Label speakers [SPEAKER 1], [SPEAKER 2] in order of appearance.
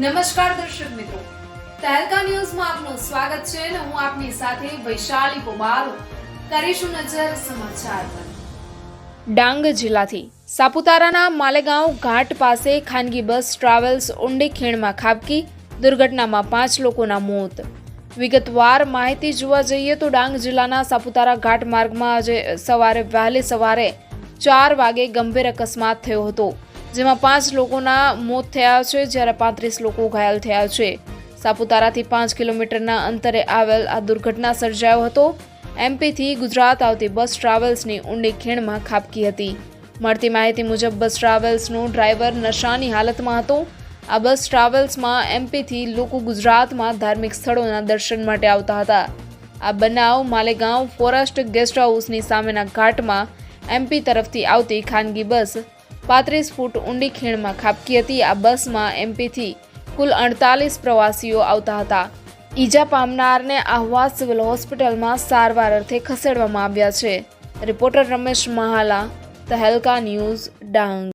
[SPEAKER 1] નમસ્કાર દર્શક મિત્રો, તહેલકા ન્યૂઝમાં આપનું સ્વાગત છે અને હું આપની સાથે વૈશાલી પોબારો. કરીશું નજર સમાચાર પર. ડાંગ જિલ્લાથી સાપુતારાના માલેગાંવ ઘાટ પાસે ખાનગી બસ ટ્રાવેલ્સ ઊંડી ખીણમાં ખાબકી, દુર્ઘટનામાં 5 લોકોના મોત. વિગતવાર માહિતી જોવા જઈએ તો ડાંગ જિલ્લાના સાપુતારા ઘાટ માર્ગમાં આજે વહેલી સવારે 4 વાગે ગંભીર અકસ્માત થયો હતો, જેમાં 5 લોકોના મોત થયા છે જ્યારે 35 લોકો ઘાયલ થયા છે. સાપુતારાથી 5 કિલોમીટરના અંતરે આવેલ આ દુર્ઘટના સર્જાયો હતો. એમપીથી ગુજરાત આવતી બસ ટ્રાવેલ્સની ઊંડી ખીણમાં ખાબકી હતી. મળતી માહિતી મુજબ બસ ટ્રાવેલ્સનો ડ્રાઈવર નશાની હાલતમાં હતો. આ બસ ટ્રાવેલ્સમાં એમપીથી લોકો ગુજરાતમાં ધાર્મિક સ્થળોના દર્શન માટે આવતા હતા. આ બનાવ માલેગાંવ ફોરેસ્ટ ગેસ્ટ હાઉસની સામેના ઘાટમાં એમપી તરફથી આવતી ખાનગી બસ 35 ફૂટ ઊંડી ખીણમાં ખાબકી હતી. આ બસમાં એમપીથી કુલ 48 પ્રવાસીઓ આવતા હતા. ઈજા પામનારને આહવા સિવિલ હોસ્પિટલમાં સારવાર અર્થે ખસેડવામાં આવ્યા છે. Reporter Ramesh Mahala, Tehelka news, Dang.